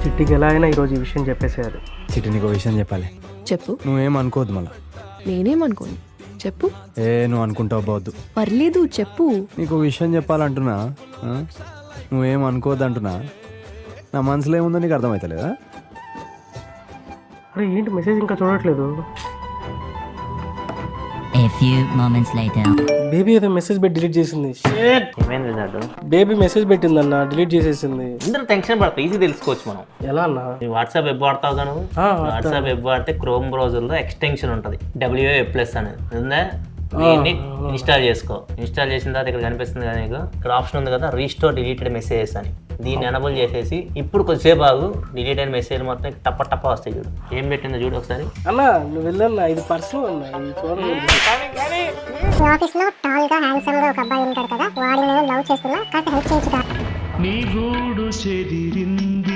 చిట్టికి ఎలా అయినా ఈరోజు ఈ విషయం చెప్పేసేయాలి. చిట్టి నీకు విషయం చెప్పాలి. చెప్పు. నువ్వేం అనుకోవద్దు మళ్ళా. నేనేమనుకోను, చెప్పు. నువ్వు అనుకుంటావు పోవద్దు. పర్లేదు, చెప్పు. నీకు విషయం చెప్పాలంటున్నా, నువ్వేం అనుకోవద్దు అంటున్నా. నా మనసులో ఏముందో నీకు అర్థమవుతలేదా? అరే ఏంటి మెసేజ్ ఇంకా చూడట్లేదు? A few moments later. Baby ఏదో మెసేజ్ పెట్టి డిలీట్ చేసింది. ఏమైంది నాడు? బేబీ మెసేజ్ పెట్టిందన్న, డిలీట్ చేసేసింది. అందరూ టెన్షన్ పడతాయి, ఈజీ తెలుసుకోవచ్చు మనం. ఎలా అన్న? వాట్సాప్ వెబ్ వాడతావు కదా నువ్వు? వాట్సాప్ వెబ్ వాడితే క్రోమ్ బ్రౌజర్లో ఎక్స్టెన్షన్ ఉంటుంది WA+ అనేది ఉందా, దీన్ని ఇన్స్టాల్ చేసుకో. ఇన్స్టాల్ చేసిన తర్వాత ఇక్కడ కనిపిస్తుంది కదా నీకు, ఇక్కడ ఆప్షన్ ఉంది కదా రీస్టోర్ డిలీటెడ్ మెసేజెస్ అని. దీన్ని ఎనబుల్ చేసేసి ఇప్పుడు కొద్దిసేపు ఆగు, డిలీట్ అయిన మెసేజ్ మొత్తం టప్ప టప్ప వస్తాయి. చూడు ఏం పెట్టిందో చూడు ఒకసారి. అన్న నువ్వు వెళ్ళన్నా, ఇది పర్సనల్ అన్న, ఇది చూడండి. ఈ ఆఫీస్ లో టాల్ గా హ్యాండ్సమ్ గా ఒక అబ్బాయి ఉంటాడు కదా, వాడిని నేను లవ్ చేస్తున్నా, కాస్త హెల్ప్ చేయొచ్చు. నీ గూడు చెదిరింది